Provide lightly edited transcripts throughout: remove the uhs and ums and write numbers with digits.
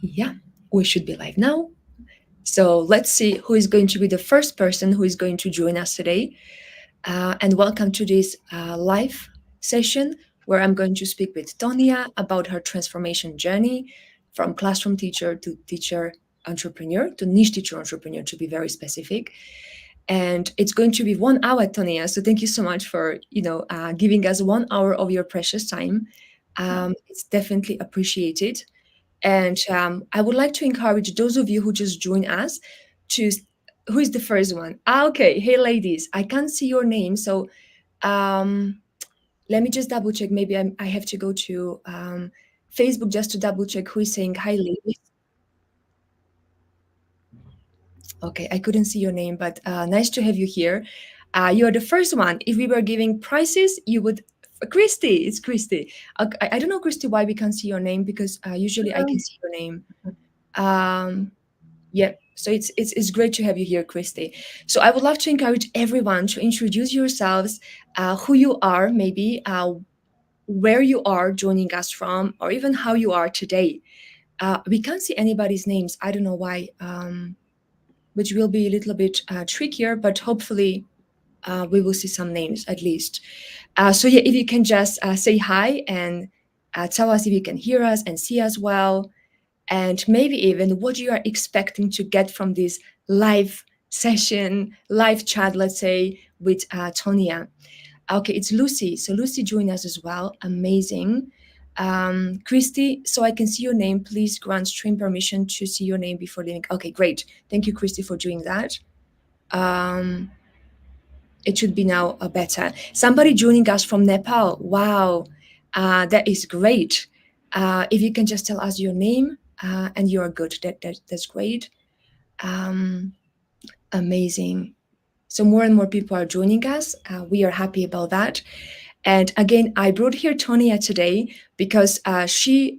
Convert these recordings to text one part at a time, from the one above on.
Yeah, we should be live now. So let's see who is going to be the first person who is going to join us today. And welcome to this live session where I'm going to speak with Tonia about her transformation journey from classroom teacher to teacher entrepreneur to niche teacher entrepreneur, to be very specific. And it's going to be 1 hour, Tonia. So thank you so much for giving us 1 hour of your precious time. It's definitely appreciated. And I would like to encourage those of you who just joined us to, who is the first one? Okay. Hey, ladies, I can't see your name. So um, let me just double check. Maybe I have to go to Facebook just to double check who is saying hi, ladies. Okay, I couldn't see your name, but nice to have you here. You're the first one. If we were giving prizes, you would. Christy, it's Christy. I don't know, Christy, why we can't see your name because usually I can see your name. Um, Yeah, so it's great to have you here, Christy. So I would love to encourage everyone to introduce yourselves, who you are, maybe where you are joining us from, or even how you are today. We can't see anybody's names. I don't know why, which will be a little bit trickier, but hopefully we will see some names at least. So yeah, if you can just say hi and tell us if you can hear us and see us well, and maybe even what you are expecting to get from this live session, live chat, let's say, with Tonia. Okay, it's Lucy. So Lucy joined us as well. Amazing. Christy, so I can see your name. Please grant stream permission to see your name before leaving. Okay, great. Thank you, Christy, for doing that. Um, it should be now better. Somebody joining us from Nepal. Wow, that is great. If you can just tell us your name and you are good, that's great. Um, Amazing. So more and more people are joining us. We are happy about that. And again, I brought here Tonia today because she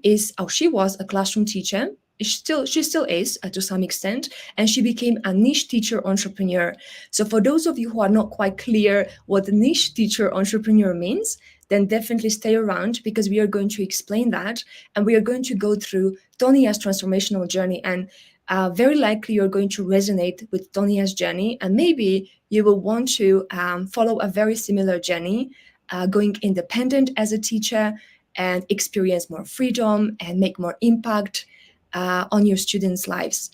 was a classroom teacher. She still is to some extent, and she became a niche teacher entrepreneur. So for those of you who are not quite clear what niche teacher entrepreneur means, then definitely stay around because we are going to explain that, and we are going to go through Tonia's transformational journey. And very likely you're going to resonate with Tonia's journey, and maybe you will want to follow a very similar journey, going independent as a teacher and experience more freedom and make more impact on your students' lives.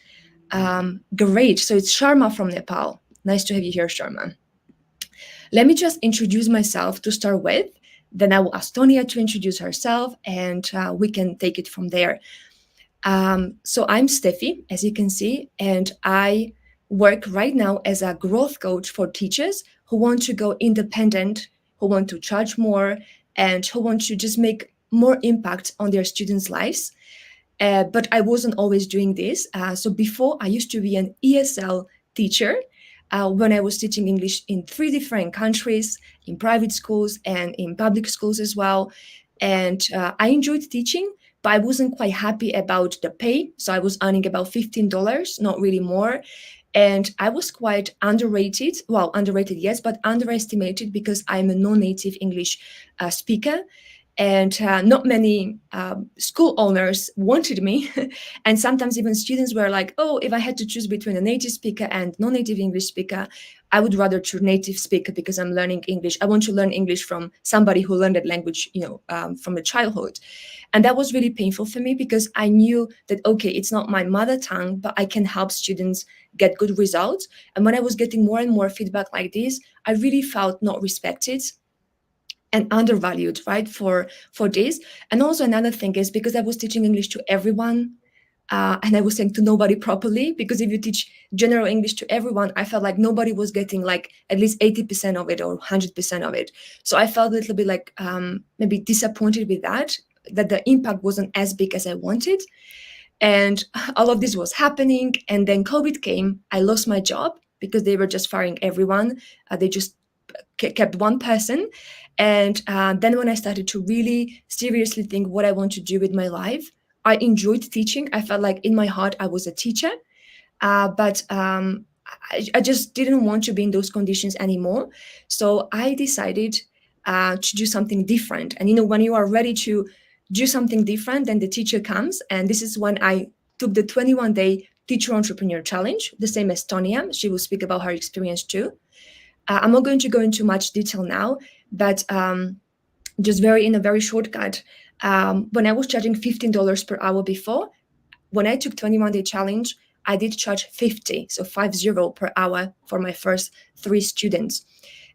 Great. So it's Sharma from Nepal. Nice to have you here, Sharma. Let me just introduce myself to start with. Then I will ask Tonia to introduce herself, and we can take it from there. So I'm Steffi, as you can see, and I work right now as a growth coach for teachers who want to go independent, who want to charge more, and who want to just make more impact on their students' lives. But I wasn't always doing this. So before, I used to be an ESL teacher when I was teaching English in 3 different countries, in private schools and in public schools as well. And I enjoyed teaching, but I wasn't quite happy about the pay. So I was earning about $15, not really more. And I was quite underrated. Well, underrated, yes, but underestimated because I'm a non native English speaker. And not many school owners wanted me. And sometimes even students were like, oh, if I had to choose between a native speaker and non-native English speaker, I would rather choose native speaker because I'm learning English. I want to learn English from somebody who learned that language, from a childhood. And that was really painful for me because I knew that, okay, it's not my mother tongue, but I can help students get good results. And when I was getting more and more feedback like this, I really felt not respected and undervalued, right, for this. And also another thing is because I was teaching English to everyone, and I was saying to nobody properly, because if you teach general English to everyone, I felt like nobody was getting like at least 80% of it or 100% of it. So I felt a little bit like maybe disappointed with that the impact wasn't as big as I wanted. And all of this was happening. And then COVID came. I lost my job because they were just firing everyone. They just kept one person. And then when I started to really seriously think what I want to do with my life, I enjoyed teaching. I felt like in my heart I was a teacher, but I just didn't want to be in those conditions anymore. So I decided to do something different. And when you are ready to do something different, then the teacher comes, and this is when I took the 21-day Teacher Entrepreneur Challenge, the same as Tonia. She will speak about her experience too. I'm not going to go into much detail now, but just in a very shortcut, when I was charging $15 per hour before, when I took 21-day challenge, I did charge 50, so 50 per hour for my first 3 students.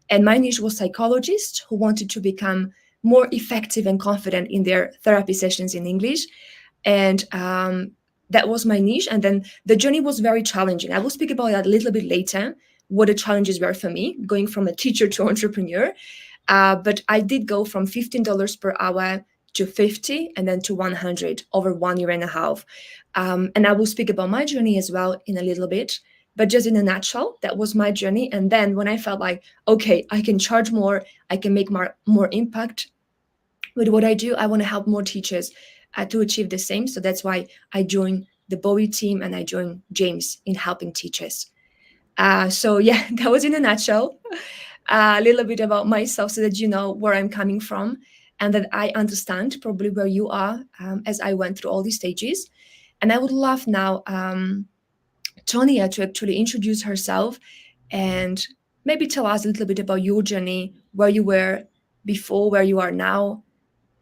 And my niche was psychologists who wanted to become more effective and confident in their therapy sessions in English. And that was my niche. And then the journey was very challenging. I will speak about that a little bit later, what the challenges were for me, going from a teacher to entrepreneur. But I did go from $15 per hour to 50 and then to 100 over 1 year and a half. And I will speak about my journey as well in a little bit. But just in a nutshell, that was my journey. And then when I felt like, okay, I can charge more, I can make more impact with what I do, I want to help more teachers to achieve the same. So that's why I joined the Bowie team and I joined James in helping teachers. So yeah, that was in a nutshell, a little bit about myself so that you know where I'm coming from and that I understand probably where you are as I went through all these stages. And I would love now Tonia to actually introduce herself and maybe tell us a little bit about your journey, where you were before, where you are now.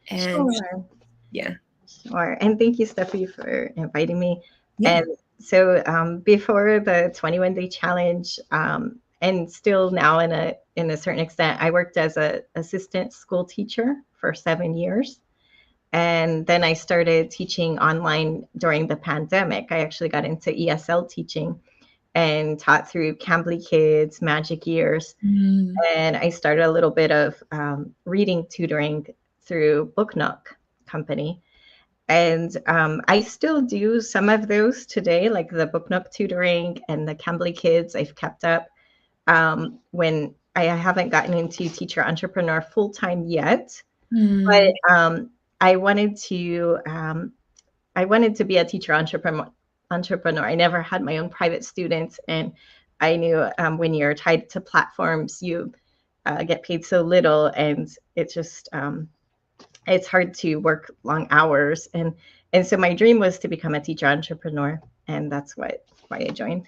And Sure. yeah. Sure. And thank you, Steffi, for inviting me. Yeah. And so before the 21-day challenge, and still now in a certain extent, I worked as a assistant school teacher for 7 years. And then I started teaching online during the pandemic. I actually got into ESL teaching and taught through Cambly Kids, Magic Years. Mm. And I started a little bit of reading tutoring through Book Nook company. And I still do some of those today, like the Book Nook tutoring and the Cambly Kids. I've kept up when I haven't gotten into teacher entrepreneur full time yet, but Mm. I wanted to be a teacher entrepreneur. I never had my own private students, and I knew when you're tied to platforms, you get paid so little, and it's just it's hard to work long hours. And so my dream was to become a teacher entrepreneur, and that's why I joined.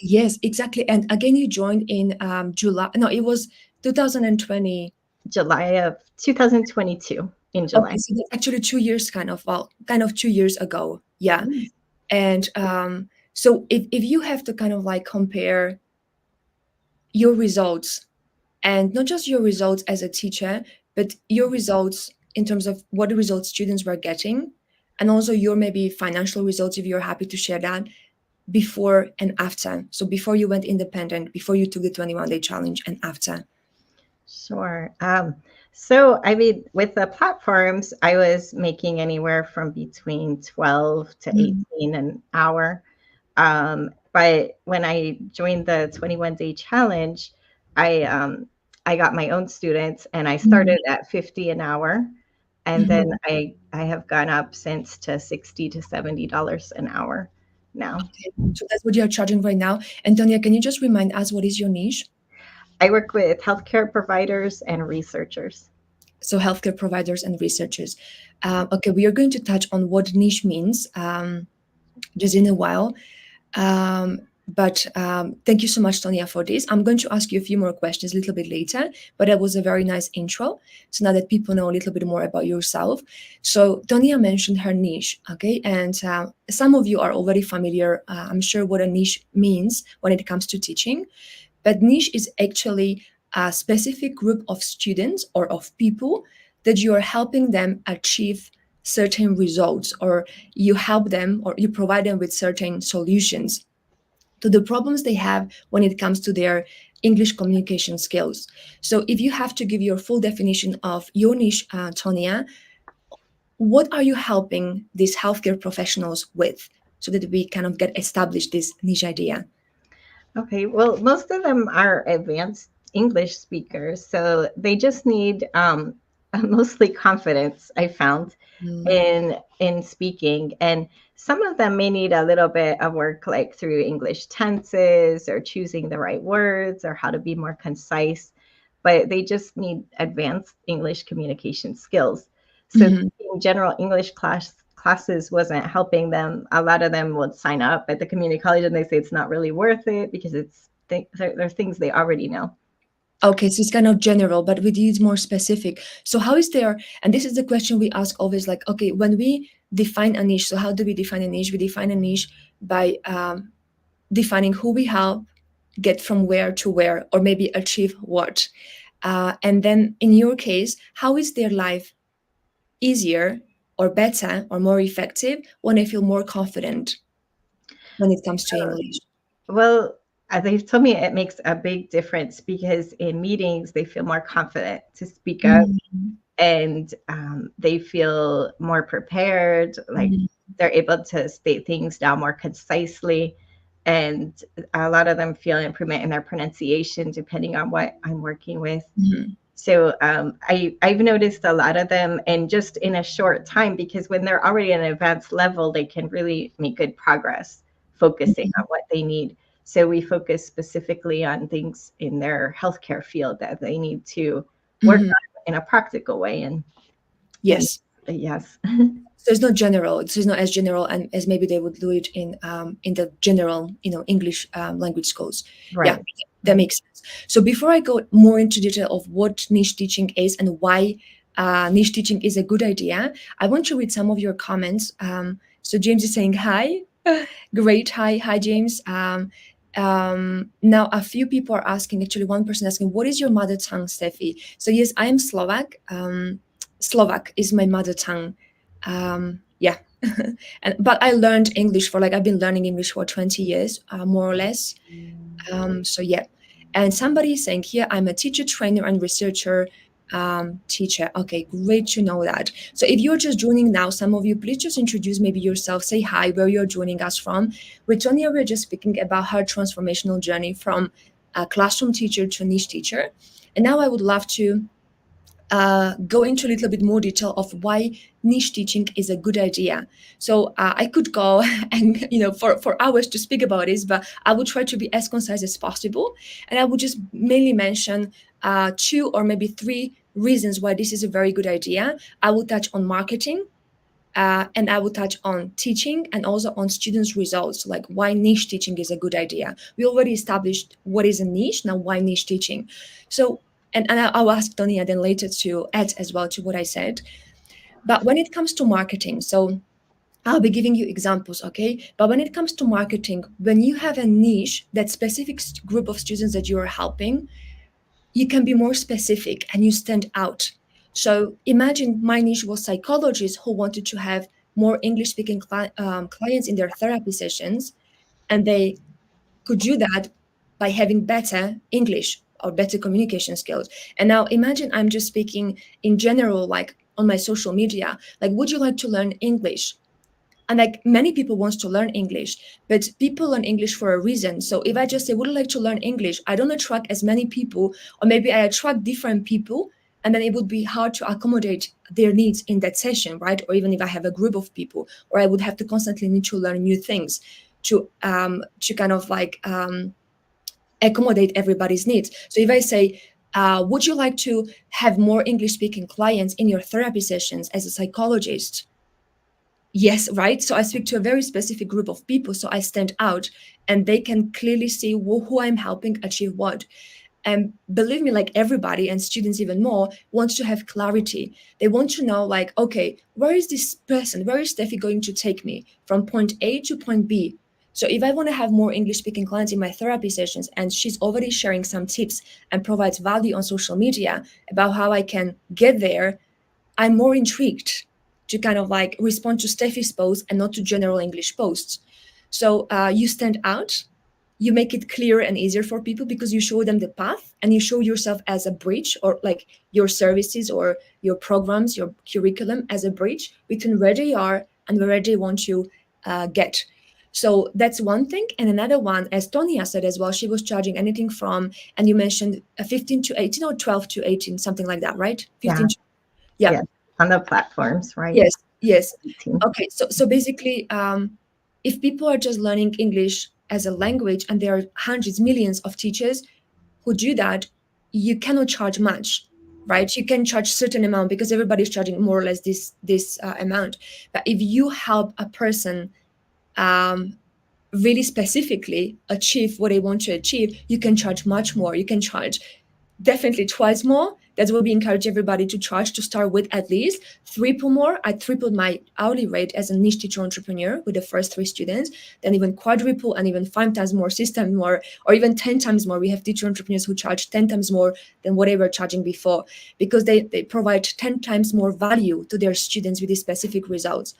Yes, exactly. And again, you joined in July. No, it was 2020. July of 2022 in Okay, July. so that's actually 2 years, kind of 2 years ago. Yeah. Mm. And so if you have to kind of like compare your results and not just your results as a teacher, but your results in terms of what the results students were getting, and also your maybe financial results, if you're happy to share that, before and after. So before you went independent, before you took the 21-day challenge, and after. Sure. So, I mean, with the platforms, I was making anywhere from between 12 to Mm. 18 an hour. But when I joined the 21-day challenge, I um, I got my own students and I Mm. started at 50 an hour. And then Mhm. I have gone up since to 60 to $70 an hour now. Okay, so that's what you're charging right now. Antonia, can you just remind us what is your niche? I work with healthcare providers and researchers. So healthcare providers and researchers. Okay, we are going to touch on what niche means just in a while. But thank you so much, Tonia, for this. I'm going to ask you a few more questions a little bit later, but that was a very nice intro. So now that people know a little bit more about yourself. So Tonia mentioned her niche, okay? And some of you are already familiar, I'm sure, what a niche means when it comes to teaching. But niche is actually a specific group of students or of people that you are helping them achieve certain results, or you help them or you provide them with certain solutions to the problems they have when it comes to their English communication skills. So, if you have to give your full definition of your niche, Tonia, what are you helping these healthcare professionals with so that we kind of get established this niche idea? Okay, well, most of them are advanced English speakers, so they just need mostly confidence, I found, Mm. in speaking. And some of them may need a little bit of work, like through English tenses or choosing the right words or how to be more concise, but they just need advanced English communication skills. So Mhm. taking general English classes wasn't helping them, a lot of them would sign up at the community college and they say it's not really worth it because they're things they already know. Okay, so it's kind of general, but with you it's more specific. So how is there, and this is the question we ask always, like, okay, when we define a niche, so how do we define a niche? We define a niche by defining who we help, get from where to where, or maybe achieve what. And then in your case, how is their life easier or better or more effective when I feel more confident when it comes to English? Well, they've told me it makes a big difference because in meetings they feel more confident to speak up, Mhm. and they feel more prepared. Like Mhm. they're able to state things down more concisely, and a lot of them feel improvement in their pronunciation depending on what I'm working with. Mhm. So I've noticed a lot of them, and just in a short time, because when they're already at an advanced level, they can really make good progress focusing on what they need. So we focus specifically on things in their healthcare field that they need to work Mhm. on in a practical way. And Yes. yes, So it's not general. It's not as general and as maybe they would do it in the general, English language schools. Yeah, right, that right. makes sense. So before I go more into detail of what niche teaching is and why niche teaching is a good idea, I want to read some of your comments. So James is saying hi. Great, hi James. Now a few people are asking. Actually, one person asking, "What is your mother tongue, Steffi?" So yes, I am Slovak. Slovak is my mother tongue. Yeah, but I learned English for, like, I've been learning English for 20 years, more or less. So yeah, and somebody is saying here, I'm a teacher, trainer, and researcher. Teacher. Okay, great to know that. So if you're just joining now, some of you, please just introduce maybe yourself, say hi, where you're joining us from. With Tonia, we're just speaking about her transformational journey from a classroom teacher to niche teacher. And now I would love to go into a little bit more detail of why niche teaching is a good idea. So I could go and for hours to speak about this, but I would try to be as concise as possible, and I would just mainly mention two or maybe three reasons why this is a very good idea. I will touch on marketing. And I will touch on teaching and also on students' results, like why niche teaching is a good idea. We already established what is a niche, now why niche teaching. So, and I'll ask Tonia then later to add as well to what I said. But when it comes to marketing, so I'll be giving you examples, okay? But when it comes to marketing, when you have a niche, that specific group of students that you are helping, you can be more specific and you stand out. So imagine my niche was psychologists who wanted to have more English speaking clients in their therapy sessions, and they could do that by having better English or better communication skills. And now imagine I'm just speaking in general, like on my social media, like, would you like to learn English? And like many people wants to learn English, but people learn English for a reason. So if I just say, would you like to learn English, I don't attract as many people, or maybe I attract different people, and then it would be hard to accommodate their needs in that session, right? Or even if I have a group of people, or I would have to constantly need to learn new things to kind of like accommodate everybody's needs. So if I say, would you like to have more English speaking clients in your therapy sessions as a psychologist? Yes, right. So I speak to a very specific group of people, so I stand out, and they can clearly see who I'm helping achieve what. And believe me, like everybody, and students even more, wants to have clarity. They want to know, like, okay, where is this person, where is Steffi going to take me from point A to point B? So if I want to have more English speaking clients in my therapy sessions, and she's already sharing some tips and provides value on social media about how I can get there, I'm more intrigued to kind of like respond to Steffi's posts and not to general English posts. So you stand out, you make it clearer and easier for people because you show them the path and you show yourself as a bridge, or like your services or your programs, your curriculum as a bridge between where they are and where they want to get. So that's one thing. And another one, as Tonia said as well, she was charging anything from, and you mentioned 15 to 18 or 12 to 18, something like that, right? Yeah, 15 to, yeah. yeah, on the platforms, right? Yes, yes. 18. Okay, so basically, if people are just learning English as a language, and there are hundreds, millions of teachers who do that, you cannot charge much. right? You can charge certain amount because everybody's charging more or less this amount. But if you help a person um, really specifically achieve what they want to achieve, you can charge much more. You can charge definitely twice more. That's what we encourage everybody to charge to start with, at least triple more. I tripled my hourly rate as a niche teacher entrepreneur with the first 3 students, then even quadruple and even 5 times more, 6 times more, or even 10 times more. We have teacher entrepreneurs who charge 10 times more than what they were charging before, because they provide 10 times more value to their students with these specific results.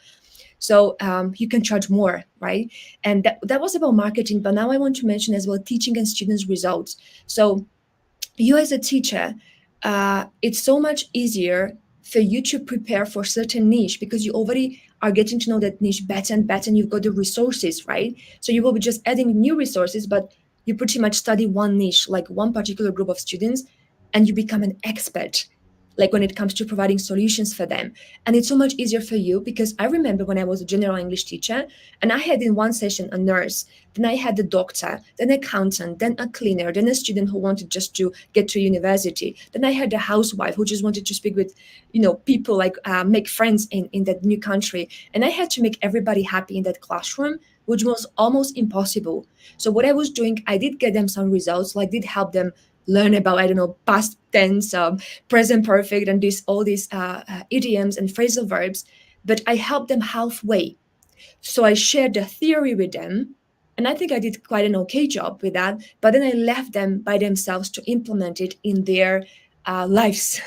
So you can charge more, right? And that was about marketing, but now I want to mention as well teaching and students results. So you as a teacher, it's so much easier for you to prepare for certain niche because you already are getting to know that niche better and better, and you've got the resources, right? So you will be just adding new resources, but you pretty much study one niche, like one particular group of students, and you become an expert, like when it comes to providing solutions for them. And it's so much easier for you because I remember when I was a general English teacher, and I had in one session a nurse, then I had the doctor, then an accountant, then a cleaner, then a student who wanted just to get to university. Then I had a housewife who just wanted to speak with, people, like make friends in that new country. And I had to make everybody happy in that classroom, which was almost impossible. So what I was doing, I did get them some results, like did help them learn about, I don't know, past tense, present perfect, and all these idioms and phrasal verbs. But I helped them halfway. So I shared the theory with them, and I think I did quite an okay job with that. But then I left them by themselves to implement it in their lives,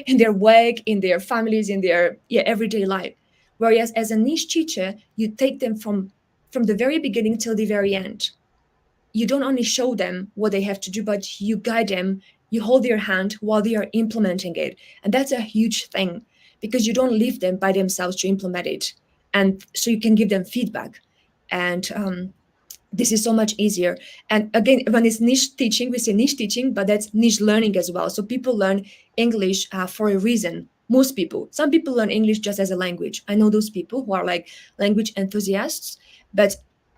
in their work, in their families, in their everyday life. Whereas as a niche teacher, you take them from the very beginning till the very end. You don't only show them what they have to do, but you guide them, you hold their hand while they are implementing it. And that's a huge thing because you don't leave them by themselves to implement it. And so you can give them feedback. And this is so much easier. And again, when it's niche teaching, we say niche teaching, but that's niche learning as well. So people learn English for a reason. Most people, some people learn English just as a language. I know those people who are like language enthusiasts, but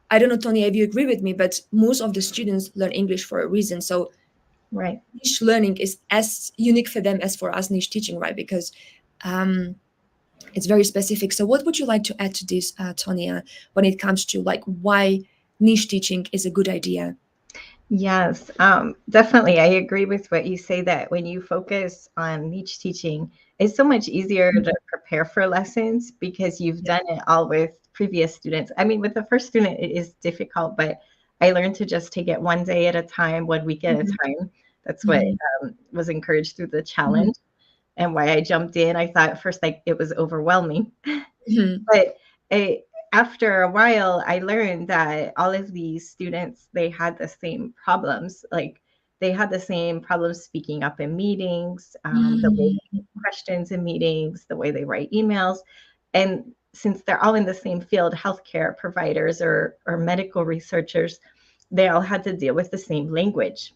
I don't know, Tony, if you agree with me, but most of the students learn English for a reason. So Right. niche learning is as unique for them as for us niche teaching, right? Because um, it's very specific. So what would you like to add to this, Tonia, when it comes to like why niche teaching is a good idea? Yes, definitely. I agree with what you say that when you focus on niche teaching, it's so much easier to prepare for lessons because you've Yeah. done it all with previous students. I mean, with the first student, it is difficult, but I learned to just take it one day at a time, one week at a Mhm, time. That's what mhm, was encouraged through the mhm, challenge and why I jumped in. I thought at first like it was overwhelming. mhm, But it, after a while, I learned that all of these students, they had the same problems. Like they had the same problems speaking up in meetings, the way mhm, they take questions in meetings, the way they write emails. And since they're all in the same field, healthcare providers or medical researchers, they all had to deal with the same language.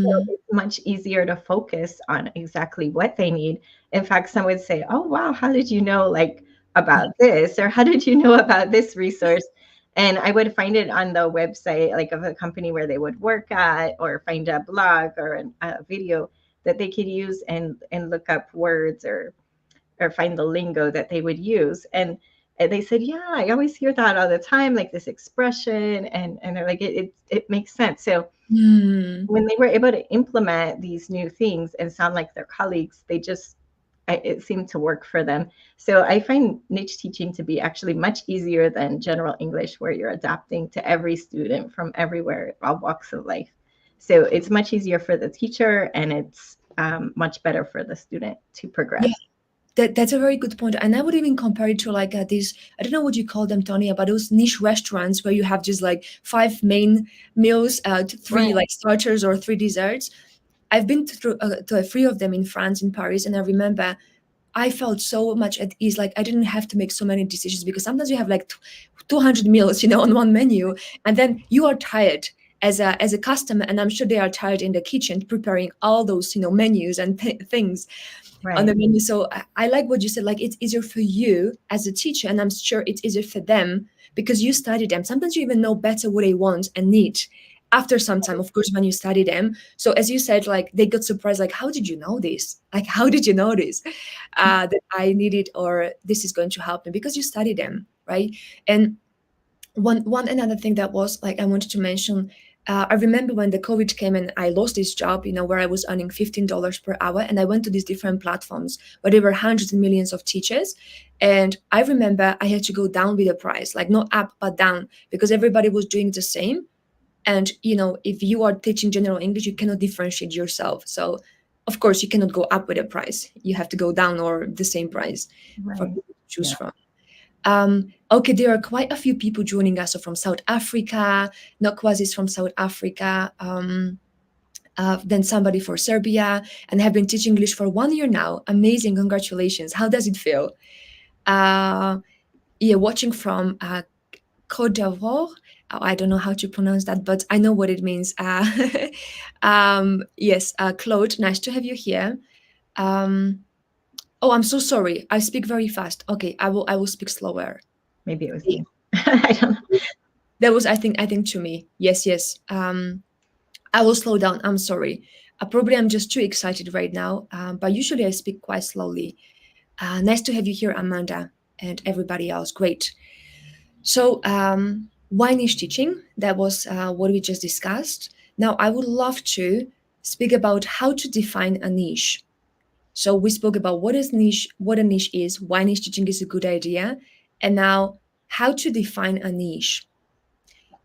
So mhm, it's much easier to focus on exactly what they need. In fact, some would say, "Oh, wow, how did you know like about this?" Or "How did you know about this resource?" And I would find it on the website, like of a company where they would work at, or find a blog or a video that they could use and look up words or find the lingo that they would use. And they said, "Yeah, I always hear that all the time, like this expression," and they're like, "It makes sense." So mhm. when they were able to implement these new things and sound like their colleagues, they just it seemed to work for them. So I find niche teaching to be actually much easier than general English, where you're adapting to every student from everywhere, all walks of life. So it's much easier for the teacher, and it's much better for the student to Yeah, progress. that's a very good point. And I would even compare it to like these, I don't know what you call them, Tony, but those niche restaurants where you have just like 5 main meals, three Right, like starters or 3 desserts. I've been to 3 of them in France, in Paris, and I remember I felt so much at ease. Like I didn't have to make so many decisions because sometimes you have like 200 meals, on one menu, and then you are tired as a customer, and I'm sure they are tired in the kitchen preparing all those menus and things on the right. menu. So I like what you said. Like it's easier for you as a teacher, and I'm sure it's easier for them because you study them. Sometimes you even know better what they want and need, after some time, of course, when you study them. So as you said, like they got surprised, like, how did you know this? Like, how did you know this? That I need it, or this is going to help me, because you study them, right? And one another thing that was like I wanted to mention. I remember when the COVID came and I lost this job, where I was earning $15 per hour, and I went to these different platforms where there were hundreds and millions of teachers. And I remember I had to go down with the price, like not up but down, because everybody was doing the same. And if you are teaching general English, you cannot differentiate yourself. So of course you cannot go up with a price. You have to go down or the same price for Right. people to choose Yeah. from. Okay, there are quite a few people joining us. So from South Africa, Nokwas is from South Africa, then somebody for Serbia, and have been teaching English for 1 year now. Amazing, congratulations. How does it feel? Uh, yeah, watching from Côte d'Ivoire. Oh, I don't know how to pronounce that, but I know what it means. Yes, Claude, nice to have you here. Um, oh, I'm so sorry. I speak very fast. Okay, I will speak slower. Maybe it was me. I don't know. That was, I think to me. Yes, yes. I will slow down. I'm sorry. Probably I'm just too excited right now. But usually I speak quite slowly. Nice to have you here, Amanda, and everybody else. Great. So, why niche teaching? That was what we just discussed. Now, I would love to speak about how to define a niche. So we spoke about what a niche is, why niche teaching is a good idea, and now how to define a niche.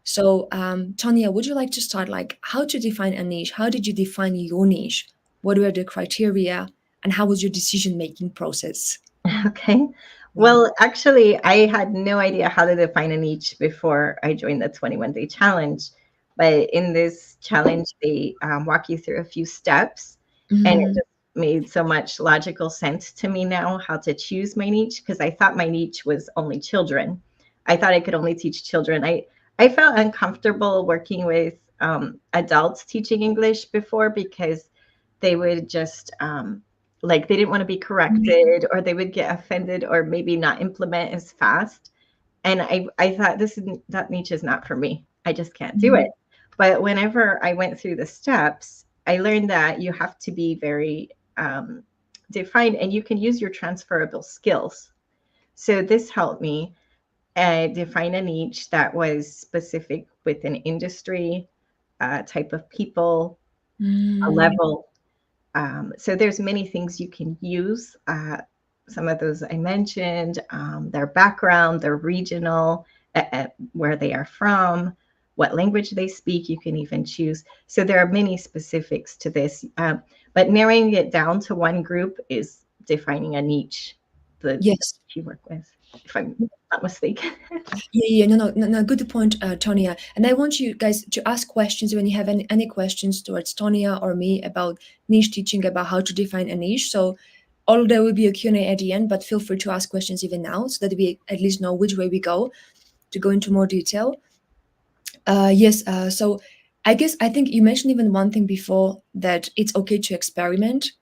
So, Tonia, would you like to start? Like, how to define a niche? How did you define your niche? What were the criteria, and how was your decision-making process? Okay. Yeah. Well, actually, I had no idea how to define a niche before I joined the 21-day challenge. But in this challenge, they walk you through a few steps, and it Mm, just made so much logical sense to me now how to choose my niche, because I thought my niche was only children. I thought I could only teach children. I felt uncomfortable working with adults teaching English before, because they would just like they didn't want to be mm, corrected, or they would get offended, or maybe not implement as fast. And I thought that niche is not for me. I just can't do it. mm. But whenever I went through the steps, I learned that you have to be very defined, and you can use your transferable skills. So this helped me define a niche that was specific with an industry, type of people, a Mm. level. So there's many things you can use. Some of those I mentioned, their background, their regional, where they are from, what language they speak. You can even choose. So there are many specifics to this, but narrowing it down to one group is defining a niche that Yes. you work with, if I'm not mistaken. Yeah, yeah, no, no, no, no, good point, Tonia. And I want you guys to ask questions when you have any questions towards Tonia or me about niche teaching, about how to define a niche. So, although there will be a Q&A at the end, but feel free to ask questions even now so that we at least know which way we go to go into more detail. Yes, so I think you mentioned even one thing before, that it's okay to experiment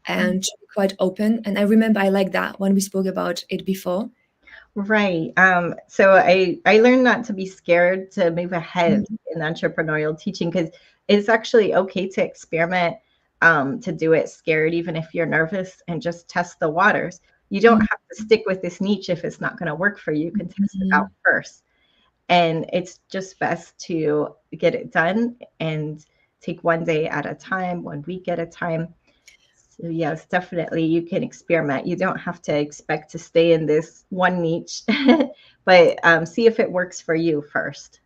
and to be quite open. And I remember I like that when we spoke about it before. Right. So I learned not to be scared to move ahead Mhm. in entrepreneurial teaching, because it's actually okay to experiment, to do it scared, even if you're nervous, and just test the waters. You don't have to stick with this niche if it's not going to work for you. You can test it out Mhm. first. And it's just best to get it done and take one day at a time, one week at a time. So yes, definitely you can experiment. You don't have to expect to stay in this one niche, but see if it works for you first,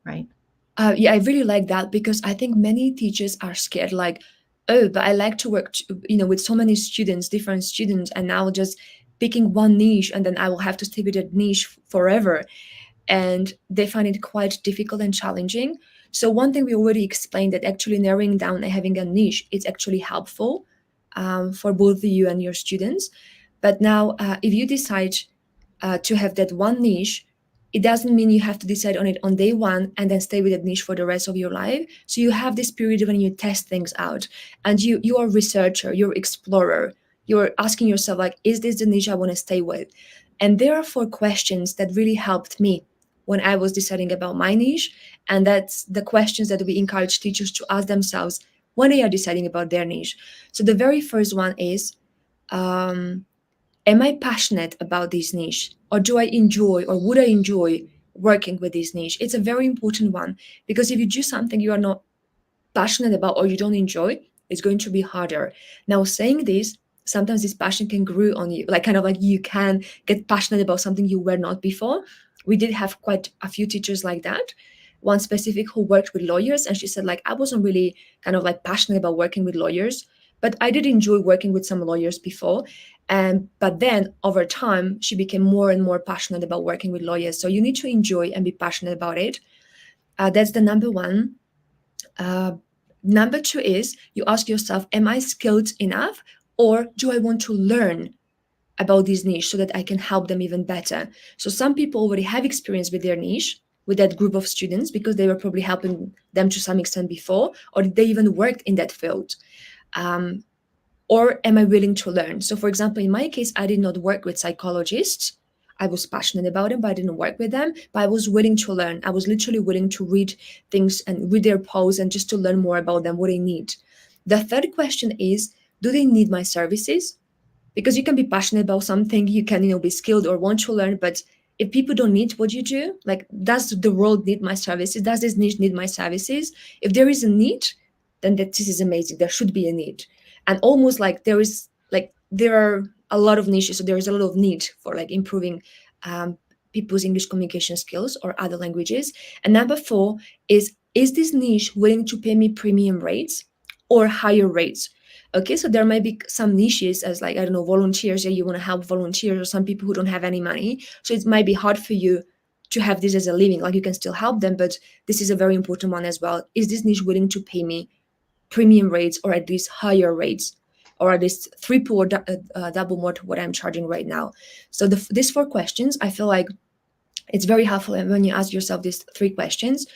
right? Yeah, I really like that, because I think many teachers are scared, like, oh, but I like to work, with so many students, different students, and now just picking one niche, and then I will have to stay with that niche forever. And they find it quite difficult and challenging. So one thing we already explained, that actually narrowing down and having a niche is actually helpful, for both you and your students. But now, if you decide to have that one niche, it doesn't mean you have to decide on it on day one and then stay with that niche for the rest of your life. So you have this period when you test things out, and you are a researcher, you're explorer, you're asking yourself, like, is this the niche I want to stay with? And there are four questions that really helped me when I was deciding about my niche. And that's the questions that we encourage teachers to ask themselves when they are deciding about their niche. So the very first one is, um, am I passionate about this niche? Or do I enjoy, or would I enjoy working with this niche? It's a very important one, because if you do something you are not passionate about or you don't enjoy, it's going to be harder. Now, saying this, sometimes this passion can grow on you, like kind of like you can get passionate about something you were not before. We did have quite a few teachers like that. One specific who worked with lawyers, and she said, like, I wasn't really kind of like passionate about working with lawyers, but I did enjoy working with some lawyers before. And but then over time, she became more and more passionate about working with lawyers. So you need to enjoy and be passionate about it. That's the number one. uh, Number two is you ask yourself, am I skilled enough, or do I want to learn about this niche so that I can help them even better? So some people already have experience with their niche, with that group of students, because they were probably helping them to some extent before, or they even worked in that field. Um, or am I willing to learn? So, for example, in my case, I did not work with psychologists. I was passionate about them, but I didn't work with them. But I was willing to learn. I was literally willing to read things and read their posts and just to learn more about them, what they need. The third question is, do they need my services? Because you can be passionate about something, you can, be skilled or want to learn, but if people don't need what you do, like, does the world need my services? Does this niche need my services? If there is a need, then this is amazing. There should be a need. And almost like there are a lot of niches, so there is a lot of need for like improving um, people's English communication skills or other languages. And number four is this niche willing to pay me premium rates or higher rates? Okay, so there might be some niches as, like, I don't know, volunteers. Yeah, you want to help volunteers, or some people who don't have any money. So it might be hard for you to have this as a living. Like, you can still help them, but this is a very important one as well. Is this niche willing to pay me premium rates, or at least higher rates, or at least triple or double more to what I'm charging right now? So these four questions, I feel like it's very helpful when you ask yourself these three questions.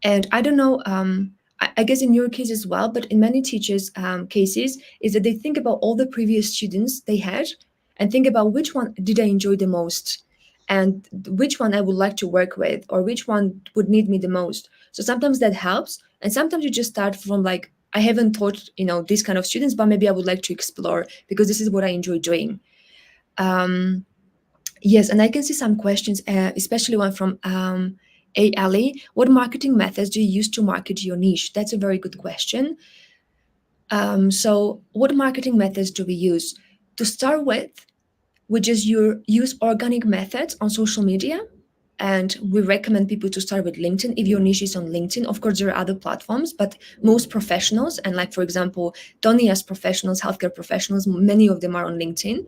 And I don't know, I guess in your case as well, but in many teachers' cases, is that they think about all the previous students they had and think about which one did I enjoy the most, and which one I would like to work with, or which one would need me the most. So sometimes that helps. And sometimes you just start from, like, I haven't taught, these kind of students, but maybe I would like to explore because this is what I enjoy doing. Um, Yes, and I can see some questions, especially one from A. Ali. What marketing methods do you use to market your niche? That's a very good question. So, what marketing methods do we use? To start with, we just use organic methods on social media. And we recommend people to start with LinkedIn if your niche is on LinkedIn. Of course, there are other platforms, but most professionals, and like, for example, Tonia's professionals, healthcare professionals, many of them are on LinkedIn.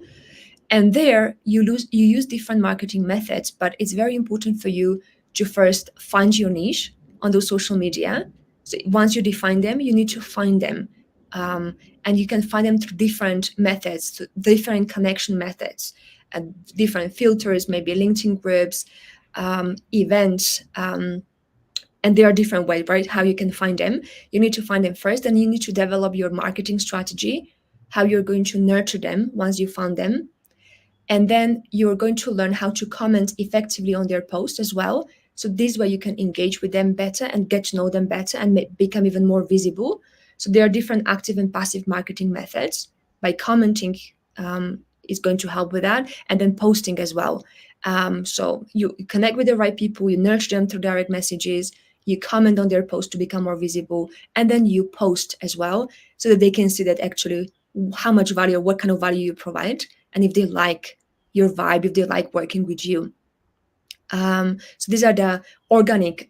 And there you use different marketing methods, but it's very important for you to first find your niche on those social media. So once you define them, you need to find them. And you can find them through different methods, through different connection methods, and different filters, maybe LinkedIn groups, events, and there are different ways, right, how you can find them. You need to find them first, and you need to develop your marketing strategy, how you're going to nurture them once you found them. And then you're going to learn how to comment effectively on their post as well. So this way you can engage with them better and get to know them better and become even more visible. So there are different active and passive marketing methods. By commenting is going to help with that, and then posting as well. So you connect with the right people, you nurture them through direct messages, you comment on their post to become more visible, and then you post as well, so that they can see that actually how much value or what kind of value you provide, and if they like your vibe, if they like working with you. So these are the organic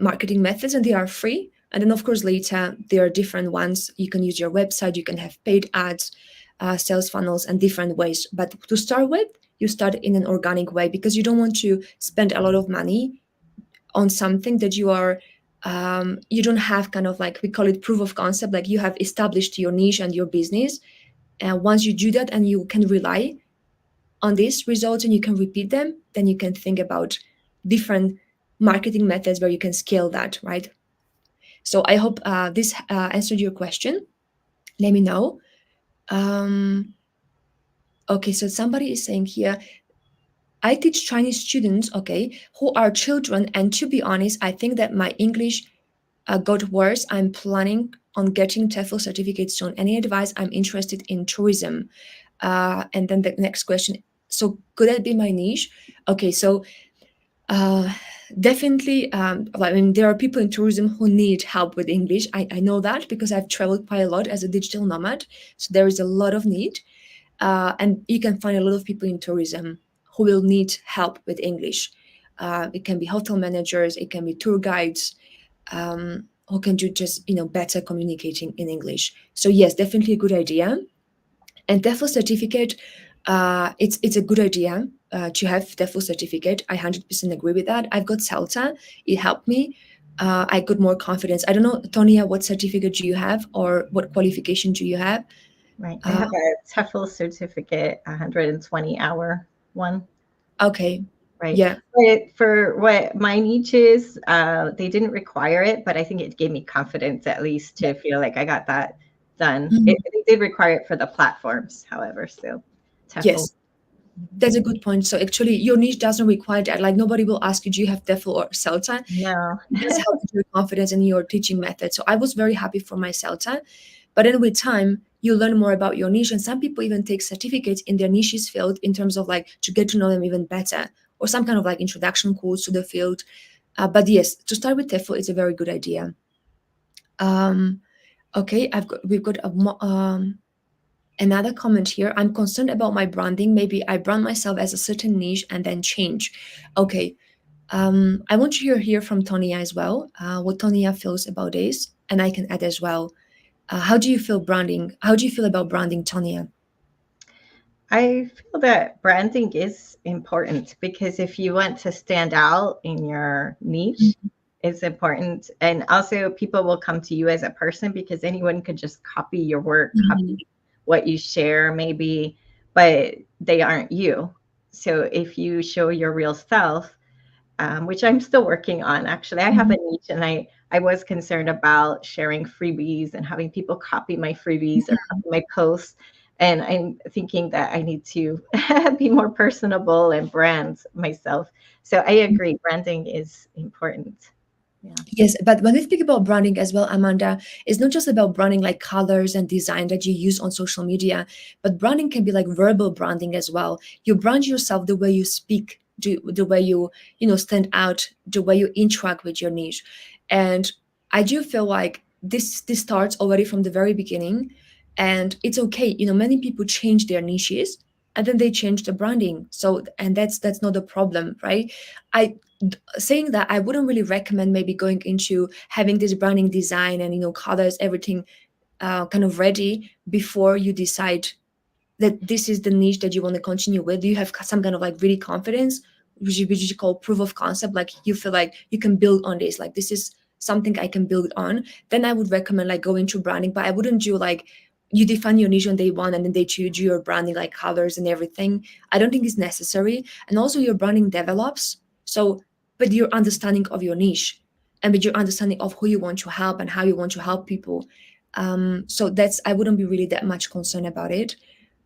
marketing methods, and they are free. And then, of course, later there are different ones. You can use your website, you can have paid ads, sales funnels, and different ways. But to start with, you start in an organic way, because you don't want to spend a lot of money on something that you don't have, kind of like, we call it proof of concept, like you have established your niche and your business. Once you do that and you can rely on these results and you can repeat them, then you can think about different marketing methods where you can scale that, right? So I hope this answered your question. Let me know. Okay, so somebody is saying here, I teach Chinese students, okay, who are children. And to be honest, I think that my English got worse. I'm planning on getting TEFL certificate soon. Any advice? I'm interested in tourism. And then the next question. So could that be my niche? Okay, so uh, definitely, I mean, there are people in tourism who need help with English. I know that because I've traveled quite a lot as a digital nomad. So there is a lot of need. And you can find a lot of people in tourism who will need help with English. It can be hotel managers, it can be tour guides, who can do just better communicating in English. So yes, definitely a good idea. And TEFL certificate, it's a good idea to have TEFL certificate. I 100% agree with that. I've got CELTA. It helped me. I got more confidence. I don't know, Tonia, what certificate do you have or what qualification do you have? Right. I Uh, have a TEFL certificate, 120-hour one. okay. Right. Yeah. But for what my niche is, they didn't require it, but I think it gave me confidence at least Yeah. to feel like I got that done. Mhm. They did require it for the platforms, however, so TEFL. Yes. That's a good point. So actually, your niche doesn't require that. Like nobody will ask you, do you have TEFL or CELTA? No. It does help with your confidence in your teaching method. So I was very happy for my CELTA. But then with time, you learn more about your niche. And some people even take certificates in their niches field in terms of like to get to know them even better or some kind of like introduction course to the field. But yes, to start with TEFL is a very good idea. Um, okay, we've got another comment here. I'm concerned about my branding. Maybe I brand myself as a certain niche and then change. Okay. I want to hear from Tonia as well, what Tonia feels about this, and I can add as well. How do you feel branding? How do you feel about branding, Tonia? I feel that branding is important because if you want to stand out in your niche, it's important. And also, people will come to you as a person because anyone could just copy your work, Mhm. copy what you share, maybe, but they aren't you. So if you show your real self, which I'm still working on. Actually, I have Mhm. a niche, and I was concerned about sharing freebies and having people copy my freebies or copy my posts. And I'm thinking that I need to be more personable and brand myself. So I agree, branding is important. Yeah. Yes, but when we speak about branding as well, Amanda, it's not just about branding like colors and design that you use on social media, but branding can be like verbal branding as well. You brand yourself the way you speak, the way you stand out, the way you interact with your niche. And I do feel like this starts already from the very beginning, and it's okay. Many people change their niches and then they change the branding. So, and that's not a problem, right? I saying that, I wouldn't really recommend maybe going into having this branding design and colors, everything kind of ready before you decide that this is the niche that you want to continue with. Do you have some kind of like really confidence, which you call proof of concept, like you feel like you can build on this, like this is something I can build on, then I would recommend like going to branding. But I wouldn't do like you define your niche on day one and then they choose your branding like colors and everything. I don't think it's necessary. And also your branding develops, so with your understanding of your niche and with your understanding of who you want to help and how you want to help people. So that's, I wouldn't be really that much concerned about it.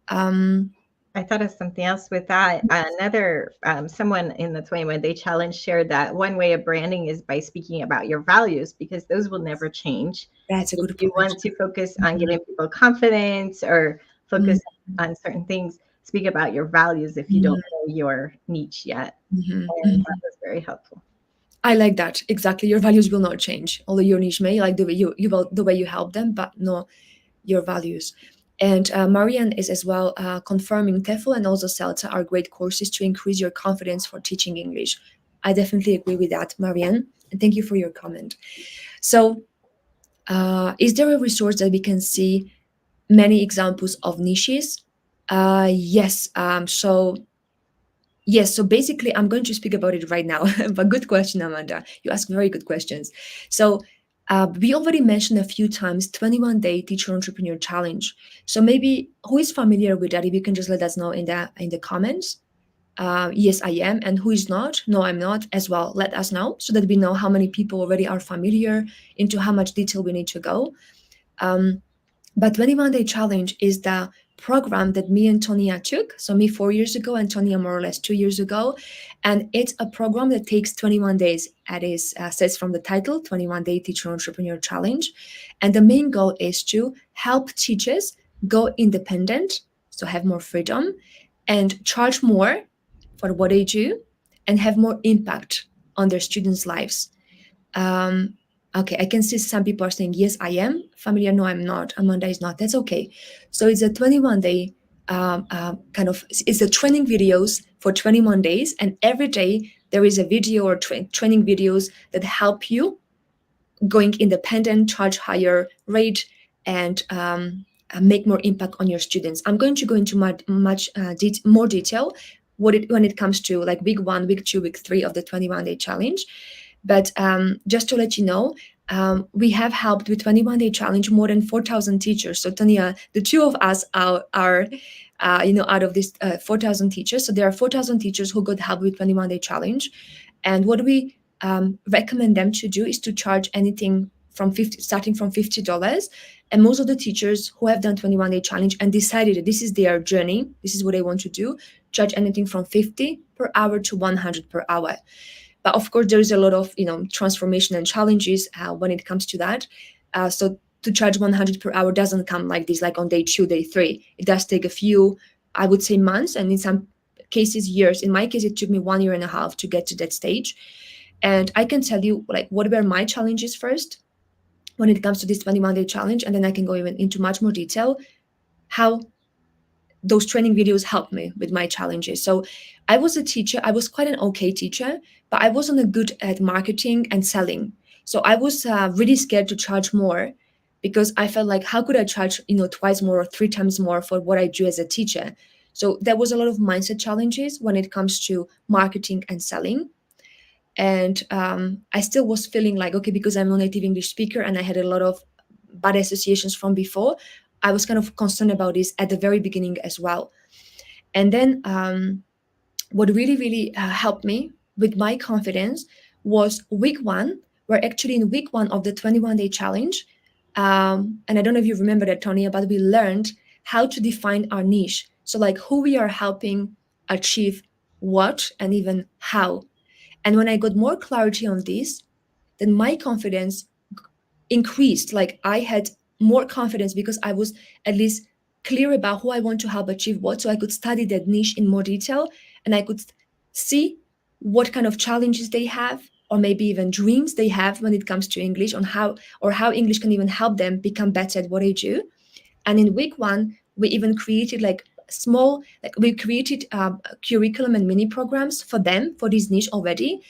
um, I thought of something else with that. Another someone in the 21 Day Challenge shared that one way of branding is by speaking about your values because those will never change. that's a If good you point. want to focus on Mhm, giving people confidence or mhm, focus on certain things, speak about your values if you don't mhm, know your niche yet. mhm, And that mhm. was very helpful. I like that. Exactly. Your values will not change. Although your niche may, like the way you will, the way you help them, but no, your values. And Marianne is as well confirming TEFL and also CELTA are great courses to increase your confidence for teaching English. I definitely agree with that, Marianne. And thank you for your comment. So, is there a resource that we can see many examples of niches? Yes. Yes, so basically, I'm going to speak about it right now. But good question, Amanda. You ask very good questions. So, we already mentioned a few times 21-day teacher entrepreneur challenge. So maybe who is familiar with that? If you can just let us know in the comments. Yes, I am. And who is not? No, I'm not as well. Let us know so that we know how many people already are familiar, into how much detail we need to go. Um, but 21-day challenge is the program that me and Tonia took. So me 4 years ago and Tonia more or less 2 years ago. And it's a program that takes 21 days. It is says from the title, 21-day Teacher Entrepreneur Challenge. And the main goal is to help teachers go independent, so have more freedom and charge more for what they do and have more impact on their students' lives. Um, okay, I can see some people are saying, yes, I am familiar. No, I'm not. Amanda is not. That's okay. So it's a 21-day kind of, it's the training videos for 21 days. And every day there is a video or training videos that help you going independent, charge higher rate, and make more impact on your students. I'm going to go into more detail when it comes to like week 1, week 2, week 3 of the 21-day challenge. But just to let you know, we have helped with 21-day challenge more than 4,000 teachers. So Tania, the two of us are out of this 4,000 teachers. So there are 4,000 teachers who got help with 21-day challenge. And what we recommend them to do is to charge anything from starting from $50. And most of the teachers who have done 21-day challenge and decided that this is their journey, this is what they want to do, charge anything from 50 per hour to 100 per hour. But of course, there is a lot of transformation and challenges when it comes to that. So to charge 100 per hour doesn't come like this, like on day 2, day 3. It does take a few, I would say, months, and in some cases, years. In my case, it took me 1.5 years to get to that stage. And I can tell you like what were my challenges first when it comes to this 21-day challenge, and then I can go even into much more detail how those training videos helped me with my challenges. So I was a teacher. I was quite an okay teacher, but I wasn't good at marketing and selling. So I was really scared to charge more because I felt like, how could I charge, twice more or 3 times more for what I do as a teacher? So there was a lot of mindset challenges when it comes to marketing and selling. And I still was feeling like, okay, because I'm a native English speaker and I had a lot of bad associations from before, I was kind of concerned about this at the very beginning as well. And then what really, really helped me with my confidence was week 1, where actually in week 1 of the 21-day challenge, and I don't know if you remember that, Tonia, but we learned how to define our niche. So like who we are helping achieve what and even how. And when I got more clarity on this, then my confidence increased. Like I had more confidence because I was at least clear about who I want to help achieve what. So I could study that niche in more detail and I could see what kind of challenges they have or maybe even dreams they have when it comes to English on how English can even help them become better at what they do. And in week 1, we even created we created curriculum and mini programs for them for this niche already.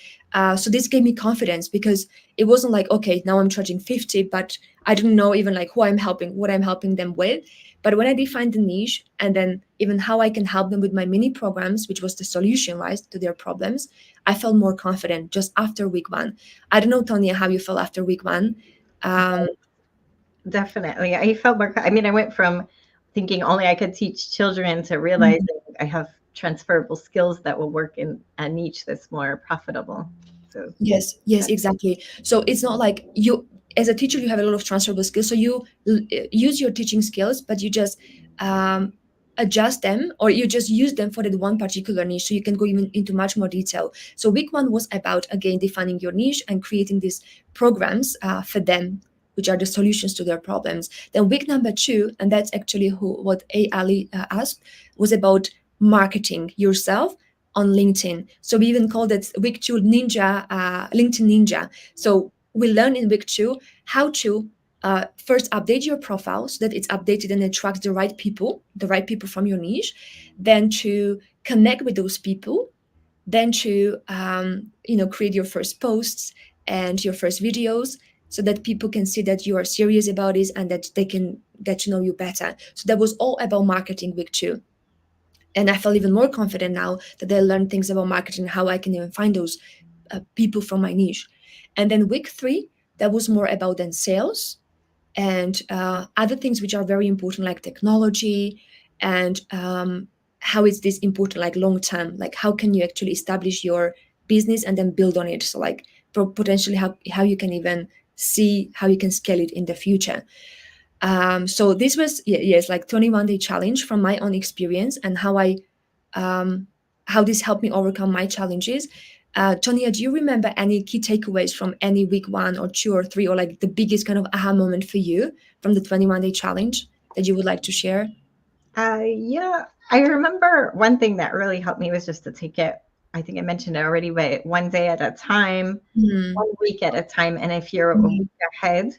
So this gave me confidence because it wasn't like, okay, now I'm charging 50, but I don't know even like who I'm helping, what I'm helping them with. But when I defined the niche and then even how I can help them with my mini programs, which was the solution, right, to their problems, I felt more confident just after week 1. I don't know, Tonia, how you felt after week 1. Definitely. I felt more, I mean, I went from thinking only I could teach children to realizing I have transferable skills that will work in a niche that's more profitable. So Yes, exactly. So it's not like you, as a teacher, you have a lot of transferable skills. So you use your teaching skills, but you just um, adjust them or you just use them for that one particular niche. So you can go even into much more detail. So week 1 was about, again, defining your niche and creating these programs for them, which are the solutions to their problems. Then week number 2, and that's actually what Ali asked, was about marketing yourself on LinkedIn. So we even called it week 2 Ninja, LinkedIn Ninja. So we learn in week 2 how to first update your profile so that it's updated and attracts the right people from your niche. Then to connect with those people. Then to create your first posts and your first videos so that people can see that you are serious about this and that they can get to know you better. So that was all about marketing week 2. And I feel even more confident now that I learned things about marketing, how I can even find those people from my niche. And then week 3, that was more about then sales and other things which are very important, like technology and how is this important, like long term, like how can you actually establish your business and then build on it. So like potentially how you can even see how you can scale it in the future. So this was yes, like 21-day challenge from my own experience and um, how this helped me overcome my challenges. Tonia, do you remember any key takeaways from any week 1 or 2 or 3, or like the biggest kind of aha moment for you from the 21-day challenge that you would like to share? Yeah, I remember one thing that really helped me was just to take it. I think I mentioned it already, but one day at a time, Mm, 1 week at a time. And if you're a mm, week ahead,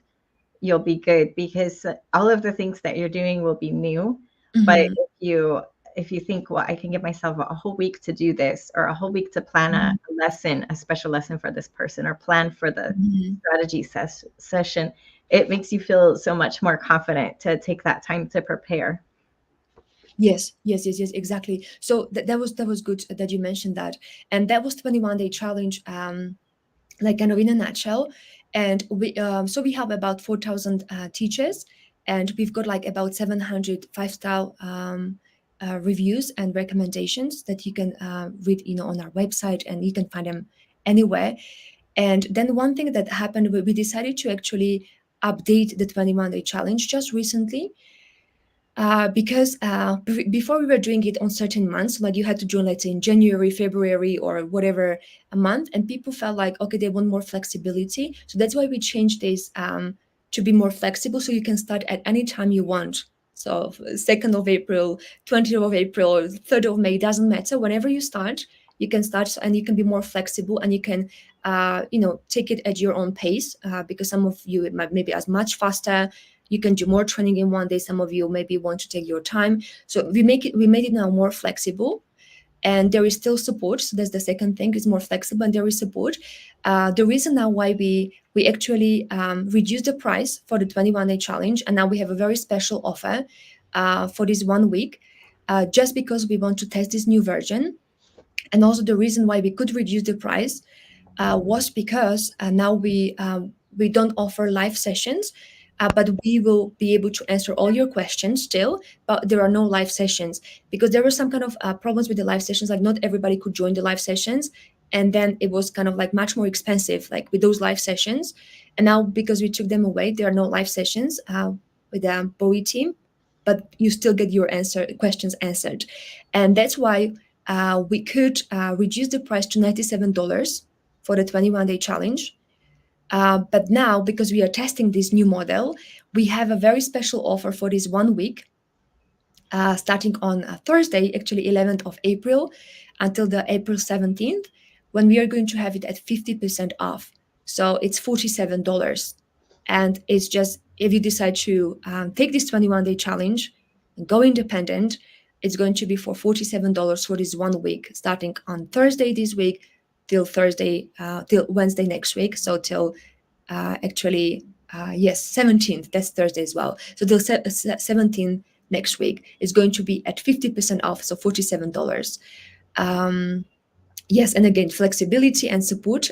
you'll be good because all of the things that you're doing will be new. But mhm, if you think, well, I can give myself a whole week to do this, or a whole week to plan a mhm, lesson, a special lesson for this person, or plan for the mhm. strategy session, it makes you feel so much more confident to take that time to prepare. Yes, yes, yes, yes, exactly. So that was good that you mentioned that, and that was 21-day challenge. Like kind of in a nutshell. And we have about 4,000 teachers, and we've got like about 700 five-star reviews and recommendations that you can read, on our website, and you can find them anywhere. And then one thing that happened, we decided to actually update the 21-day challenge just recently, because before we were doing it on certain months, like you had to join, let's say in January, February, or whatever a month, and people felt like, okay, they want more flexibility. So that's why we changed this to be more flexible, so you can start at any time you want. So 2nd of April, 20th of April, 3rd of May, doesn't matter. Whenever you start, you can start, and you can be more flexible, and you can, take it at your own pace, because some of you, it might maybe as much faster. You can do more training in one day. Some of you maybe want to take your time. So we made it now more flexible, and there is still support. So that's the second thing, is more flexible and there is support. The reason now why we actually reduced the price for the 21-day challenge, and now we have a very special offer for this 1 week, just because we want to test this new version. And also the reason why we could reduce the price was because now we don't offer live sessions, but we will be able to answer all your questions still. But there are no live sessions, because there were some kind of problems with the live sessions. Like not everybody could join the live sessions, and then it was kind of like much more expensive, like with those live sessions. And now because we took them away, there are no live sessions with the Bowie team, but you still get your questions answered, and that's why we could reduce the price to $97 for the 21-day challenge. But now, because we are testing this new model, we have a very special offer for this 1 week, starting on Thursday, actually 11th of April, until the April 17th, when we are going to have it at 50% off. So it's $47. And it's just, if you decide to take this 21-day challenge and go independent, it's going to be for $47 for this 1 week, starting on Thursday this week till Wednesday next week. So till actually, yes, 17th, that's Thursday as well. So till 17th next week is going to be at 50% off, so $47. Um, yes, and again, flexibility and support.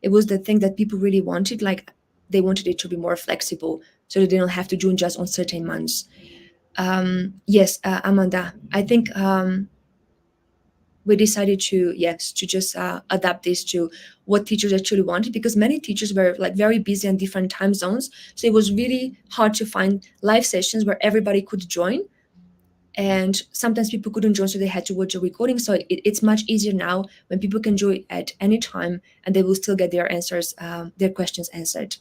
It was the thing that people really wanted. Like they wanted it to be more flexible, so that they don't have to join just on certain months. Yes, Amanda, I think we decided to, yes, to just adapt this to what teachers actually wanted, because many teachers were like very busy in different time zones, so it was really hard to find live sessions where everybody could join, and sometimes people couldn't join, so they had to watch a recording. So it's much easier now when people can join at any time, and they will still get their answers, their questions answered.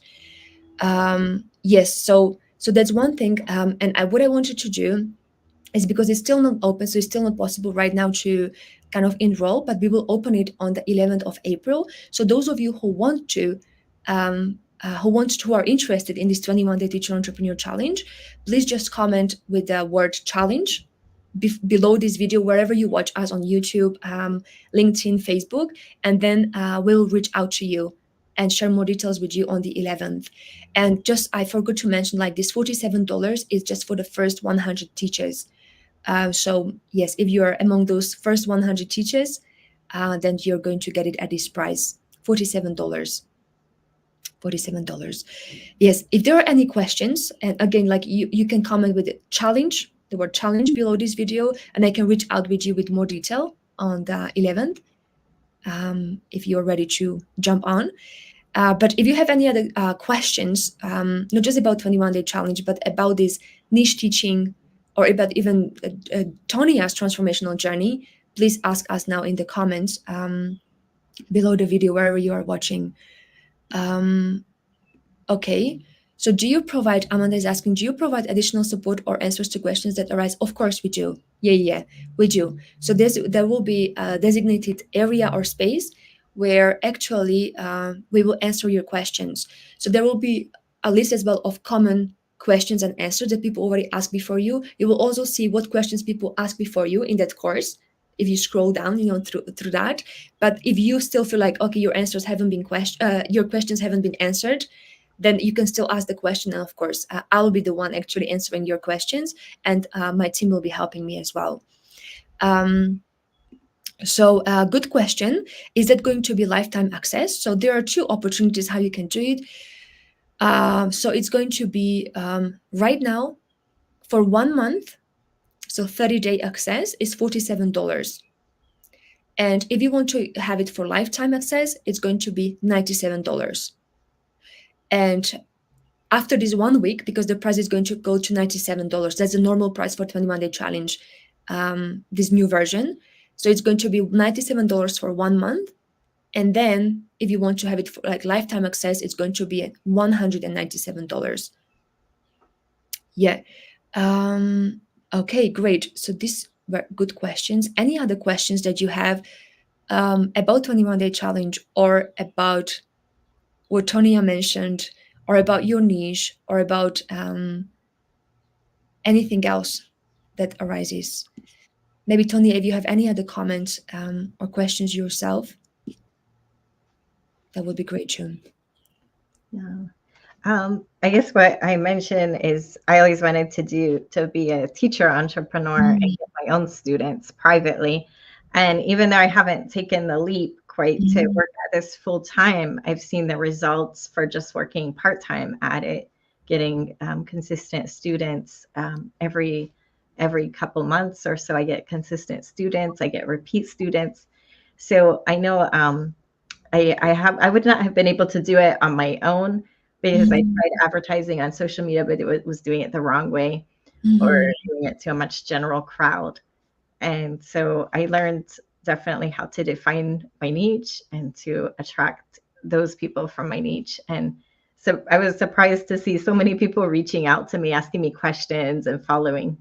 Yes, so that's one thing. And what I wanted to do is, because it's still not open, so it's still not possible right now to kind of enroll, but we will open it on the 11th of April. So those of you who want to, who are interested in this 21-day teacher entrepreneur challenge, please just comment with the word challenge below this video, wherever you watch us, on YouTube, LinkedIn, Facebook, and then we'll reach out to you and share more details with you on the 11th. And just, I forgot to mention, like this $47 is just for the first 100 teachers. So yes, if you're among those first 100 teachers, then you're going to get it at this price, $47. $47. Yes, if there are any questions, and again, like you can comment with challenge, the word challenge below this video, and I can reach out with you with more detail on the 11th, if you're ready to jump on. But if you have any other questions, not just about 21-day challenge, but about this niche teaching or about even Tonia's transformational journey, please ask us now in the comments below the video, wherever you are watching. Okay. So Amanda is asking, do you provide additional support or answers to questions that arise? Of course we do. Yeah, we do. So there will be a designated area or space where actually we will answer your questions. So there will be a list as well of common questions and answers that people already asked before you. You will also see what questions people asked before you in that course if you scroll down, through that. But if you still feel like, okay, your questions haven't been answered, then you can still ask the question. And of course, I'll be the one actually answering your questions, and my team will be helping me as well. So good question. Is that going to be lifetime access? So there are two opportunities how you can do it. So it's going to be right now for 1 month. So 30-day access is $47. And if you want to have it for lifetime access, it's going to be $97. And after this 1 week, because the price is going to go to $97, that's the normal price for 21-day challenge, this new version. So it's going to be $97 for 1 month. And then if you want to have it for like lifetime access, it's going to be $197. Yeah. Okay, great. So these were good questions. Any other questions that you have about 21-day challenge, or about what Tonia mentioned, or about your niche, or about anything else that arises? Maybe Tonia, if you have any other comments or questions yourself, that would be great too. Yeah. I guess what I mentioned is I always wanted to be a teacher entrepreneur and get my own students privately. And even though I haven't taken the leap quite to work at this full time, I've seen the results for just working part-time at it, getting consistent students every couple months or so. I get consistent students, I get repeat students. So I know I would not have been able to do it on my own, because I tried advertising on social media, but it was doing it the wrong way, or doing it to a much general crowd. And so I learned definitely how to define my niche and to attract those people from my niche. And so I was surprised to see so many people reaching out to me, asking me questions and following.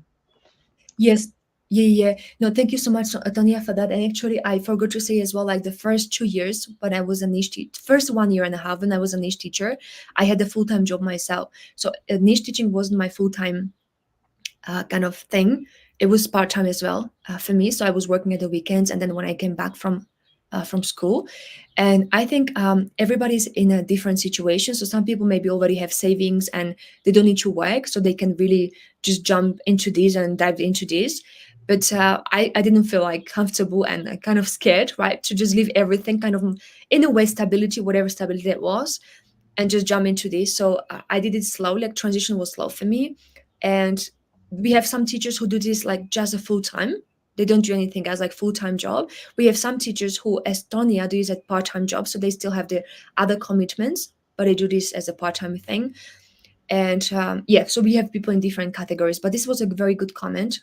Yes. Yeah. No, thank you so much, Tonia, for that. And actually, I forgot to say as well, like the first 2 years when I was a niche teacher, first 1.5 years when I was a niche teacher, I had a full-time job myself. So niche teaching wasn't my full-time kind of thing. It was part-time as well for me. So I was working at the weekends, and then when I came back from school. And I think everybody's in a different situation. So some people maybe already have savings and they don't need to work, so they can really just jump into this and dive into this. But I didn't feel like comfortable and kind of scared, right? To just leave everything kind of in a way, stability, whatever stability it was, and just jump into this. So I did it slowly, like transition was slow for me. And we have some teachers who do this like just a full-time. They don't do anything as like full-time job. We have some teachers who, as Tonia, do this at part-time job, so they still have their other commitments, but they do this as a part-time thing. And yeah, so we have people in different categories. But this was a very good comment.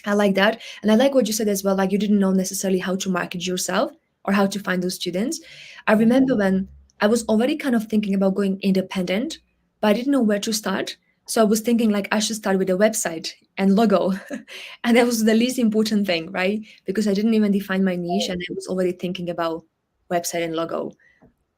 I like that. And I like what you said as well, like you didn't know necessarily how to market yourself or how to find those students. I remember when I was already kind of thinking about going independent, but I didn't know where to start. So I was thinking like I should start with a website and logo. And that was the least important thing, right? Because I didn't even define my niche and I was already thinking about website and logo.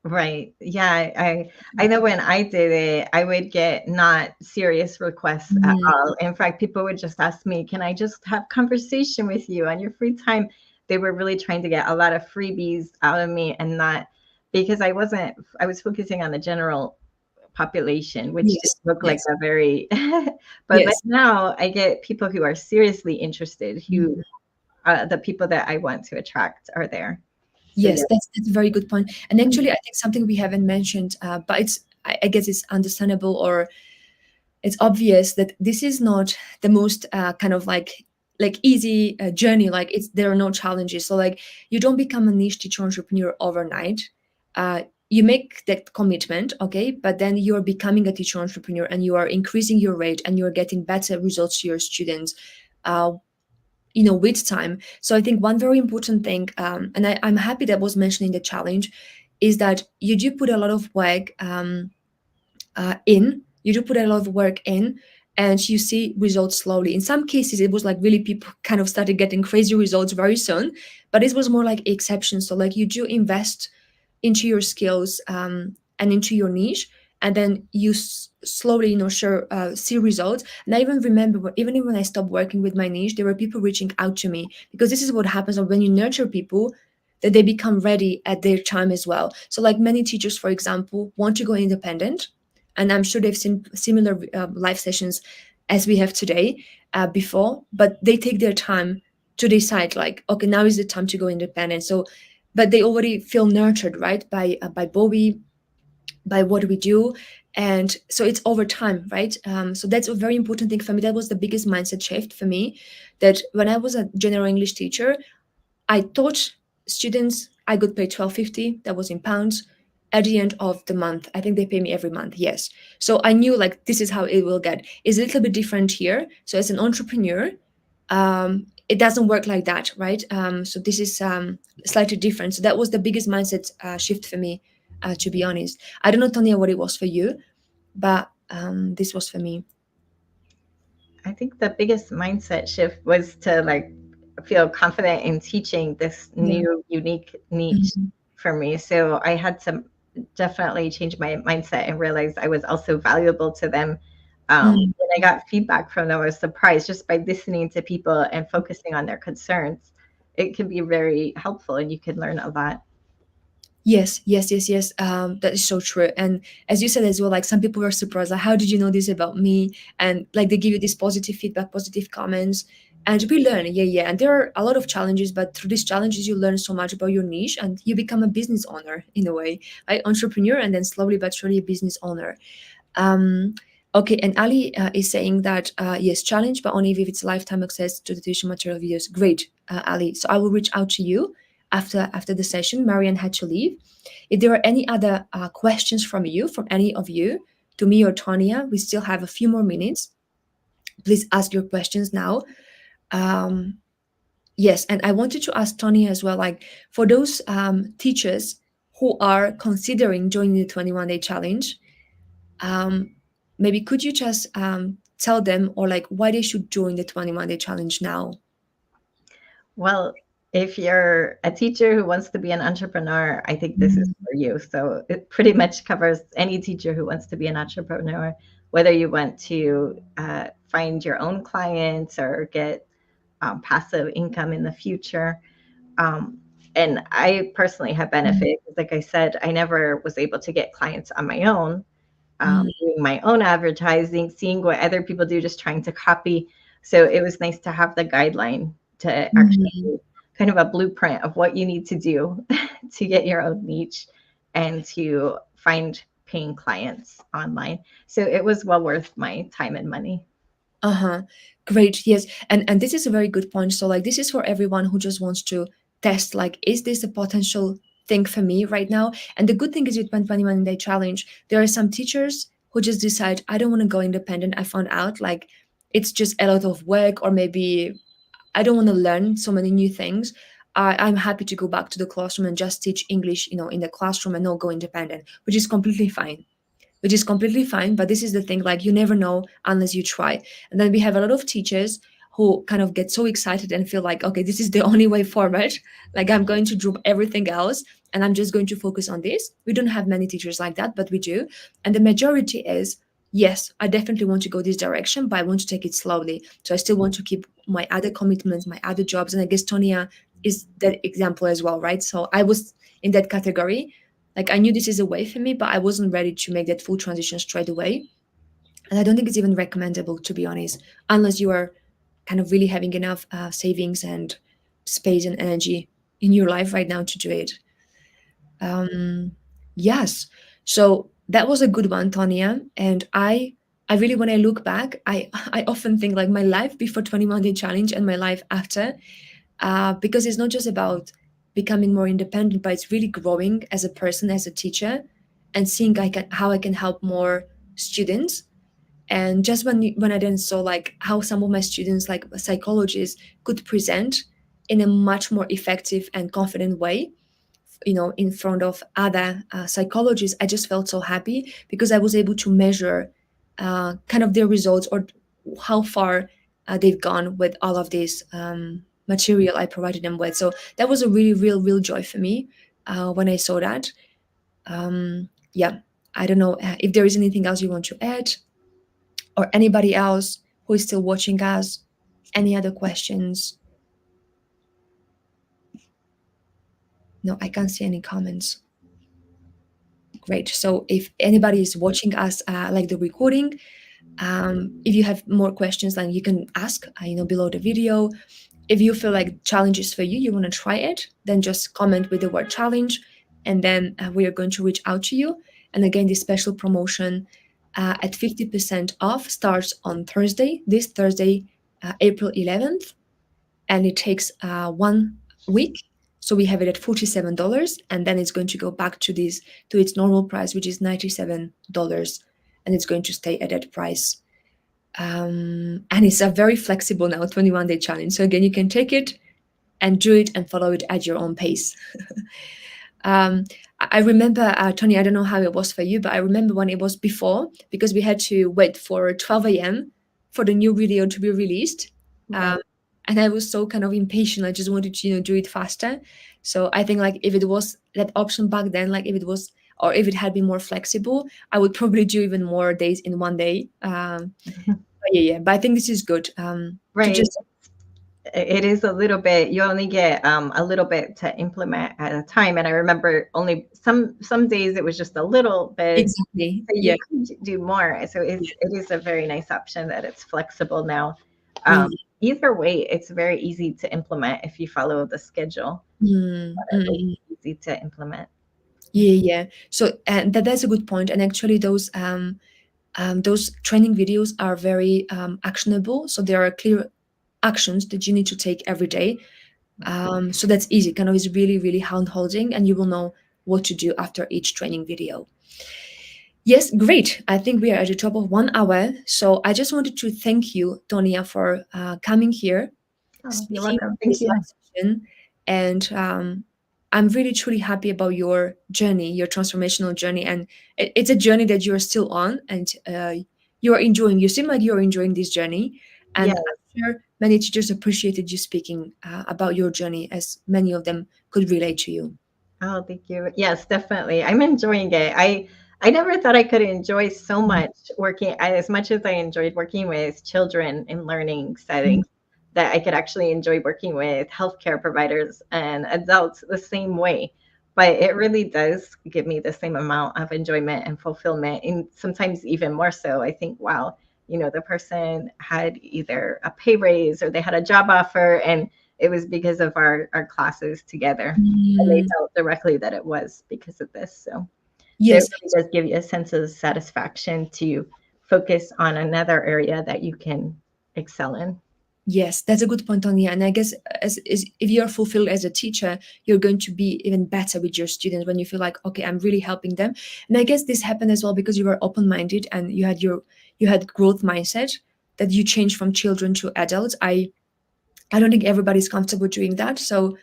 Right. Yeah. I know when I did it, I would get not serious requests at all. In fact, people would just ask me, can I just have conversation with you on your free time? They were really trying to get a lot of freebies out of me, and not because I was focusing on the general population, which didn't Yes, look like yes, a very, but yes. now I get people who are seriously interested, who the people that I want to attract are there. So yeah. Yes, that's a very good point. And actually, I think something we haven't mentioned, but I guess it's understandable or it's obvious that this is not the most kind of like easy journey. Like there are no challenges. So like you don't become a niche teacher entrepreneur overnight. you make that commitment, okay, but then you're becoming a teacher entrepreneur and you are increasing your rate and you're getting better results to your students, uh, with time. So I think one very important thing, and I'm happy that was mentioned in the challenge, is that you do put a lot of work in. You do put a lot of work in, and you see results slowly. In some cases, it was like really people kind of started getting crazy results very soon, but it was more like exception. So like you do invest into your skills and into your niche, and then you slowly, sure, see results. And I even remember, even when I stopped working with my niche, there were people reaching out to me, because this is what happens when you nurture people, that they become ready at their time as well. So like many teachers, for example, want to go independent, and I'm sure they've seen similar live sessions as we have today before, but they take their time to decide, like, okay, now is the time to go independent. So but they already feel nurtured, right, by Bobby, by what we do. And so it's over time, right? So that's a very important thing for me. That was the biggest mindset shift for me, that when I was a general English teacher, I taught students, I got paid 12.50, that was in pounds, at the end of the month. I think they pay me every month, yes. So I knew, like, this is how it will get. It's a little bit different here. So as an entrepreneur, it doesn't work like that, right? So this is slightly different. So that was the biggest mindset shift for me, to be honest. I don't know, Tonia, what it was for you, but this was for me. I think the biggest mindset shift was to like feel confident in teaching this Yeah. new unique niche Mhm. for me. So I had to definitely change my mindset and realize I was also valuable to them. Mm. When I got feedback from them, I was surprised just by listening to people and focusing on their concerns. It can be very helpful and you can learn a lot. Yes, yes, yes, yes. That is so true. And as you said as well, like some people were surprised, like, how did you know this about me? And like they give you this positive feedback, positive comments, and we learn. Yeah, yeah. And there are a lot of challenges, but through these challenges, you learn so much about your niche, and you become a business owner in a way, right? Entrepreneur, and then slowly but surely a business owner. Um, okay, and Ali is saying that yes, challenge, but only if it's lifetime access to the tuition material videos. Great, Ali. So I will reach out to you after the session. Marianne had to leave. If there are any other questions from you, from any of you, to me or Tonia, we still have a few more minutes. Please ask your questions now. Um, yes, and I wanted to ask Tonia as well, like for those teachers who are considering joining the 21-day challenge, um, maybe could you just tell them, or like why they should join the 21-day challenge now? Well, if you're a teacher who wants to be an entrepreneur, I think this is Mm. for you. So it pretty much covers any teacher who wants to be an entrepreneur, whether you want to find your own clients or get passive income in the future. Um, and I personally have Mm. benefited because, like I said, I never was able to get clients on my own. Mm. Doing my own advertising, seeing what other people do, just trying to copy. So it was nice to have the guideline to Mm. actually kind of a blueprint of what you need to do to get your own niche and to find paying clients online. So it was well worth my time and money. Uh-huh. Great. Yes. And this is a very good point. So like this is for everyone who just wants to test, like, is this a potential thing for me right now? And the good thing is with 121 Day Challenge, there are some teachers who just decide, I don't want to go independent. I found out like it's just a lot of work, or maybe I don't want to learn so many new things. I'm happy to go back to the classroom and just teach English, in the classroom and not go independent, which is completely fine, which is completely fine. But this is the thing, like, you never know unless you try. And then we have a lot of teachers who kind of get so excited and feel like, okay, this is the only way forward. Like, I'm going to drop everything else and I'm just going to focus on this. We don't have many teachers like that, but we do. And the majority is, yes, I definitely want to go this direction, but I want to take it slowly. So I still want to keep my other commitments, my other jobs. And I guess Tonia is that example as well, right? So I was in that category. Like, I knew this is a way for me, but I wasn't ready to make that full transition straight away. And I don't think it's even recommendable, to be honest, unless you are kind of really having enough savings and space and energy in your life right now to do it. Um, yes. So that was a good one, Tonia. And I really, when I look back, I often think like my life before 21 Day Challenge and my life after, because it's not just about becoming more independent, but it's really growing as a person, as a teacher, and seeing how I can help more students. And just when I then saw like how some of my students, like psychologists, could present in a much more effective and confident way, in front of other psychologists, I just felt so happy because I was able to measure kind of their results, or how far they've gone with all of this material I provided them with. So that was a really real joy for me when I saw that. Yeah, I don't know if there is anything else you want to add, or anybody else who is still watching us. Any other questions? No, I can't see any comments. Great. So if anybody is watching us, like the recording, if you have more questions, then you can ask, below the video. If you feel like challenge is for you, you want to try it, then just comment with the word challenge, and then we are going to reach out to you. And again, this special promotion at 50% off starts on Thursday, this Thursday, April 11th, and it takes 1 week. So we have it at $47, and then it's going to go back to its normal price, which is $97, and it's going to stay at that price. And it's a very flexible now 21-day challenge. So again, you can take it and do it and follow it at your own pace. I remember, Tony, I don't know how it was for you, but I remember when it was before, because we had to wait for 12 a.m. for the new video to be released. Right. And I was so kind of impatient. I just wanted to, do it faster. So I think like if it was that option back then, like if it was, or if it had been more flexible, I would probably do even more days in one day. But yeah. But I think this is good. To Right. just It is a little bit, you only get a little bit to implement at a time. And I remember only some days it was just a little bit, exactly, so you yeah, can do more. So it is a very nice option that it's flexible now. yeah. Either way, it's very easy to implement if you follow the schedule. Mm, mm, Really mm. easy to implement. Yeah. So and that's a good point. And actually, those training videos are very actionable. So there are clear actions that you need to take every day. So that's easy. Kind of is really hand holding, and you will know what to do after each training video. Yes, great. I think we are at the top of 1 hour. So I just wanted to thank you, Tonia, for coming here, Oh, you're speaking welcome. in Thank this you. live session. And I'm really, truly happy about your journey, your transformational journey. And it's a journey that you're still on, and you're enjoying. You seem like you're enjoying this journey. And Yeah. I'm sure many teachers appreciated you speaking about your journey, as many of them could relate to you. Oh, thank you. Yes, definitely. I'm enjoying it. I never thought I could enjoy so much working as much as I enjoyed working with children in learning Mhm. settings, that I could actually enjoy working with healthcare providers and adults the same way. But it really does give me the same amount of enjoyment and fulfillment, and sometimes even more so. I think, wow, the person had either a pay raise or they had a job offer, and it was because of our classes together, and they Mm, felt directly that it was because of this. So it yes. really does give you a sense of satisfaction to focus on another area that you can excel in. Yes, that's a good point, Tonya. And I guess if you're fulfilled as a teacher, you're going to be even better with your students when you feel like, okay, I'm really helping them. And I guess this happened as well because you were open-minded and you had growth mindset, that you changed from children to adults. I don't think everybody's comfortable doing that. So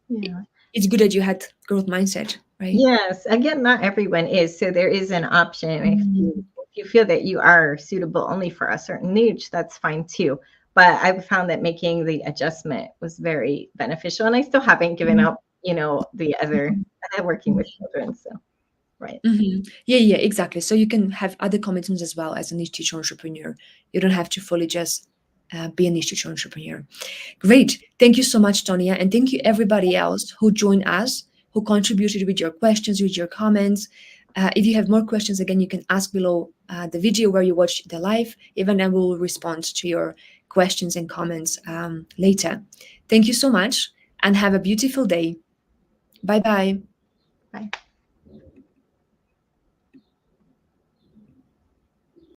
it, Yeah. it's good that you had growth mindset, right? Yes. Again, not everyone is. So there is an option. Mm, If you feel that you are suitable only for a certain niche, that's fine too. But I've found that making the adjustment was very beneficial. And I still haven't given mm, up, the other working with children. So, right. Yeah, exactly. So you can have other commitments as well as a niche teacher entrepreneur. You don't have to fully just be a niche teacher entrepreneur. Great. Thank you so much, Tonia. And thank you, everybody else who joined us, who contributed with your questions, with your comments. If you have more questions, again, you can ask below the video where you watch the live. Even I will respond to your questions and comments later. Thank you so much and have a beautiful day. Bye bye. Bye.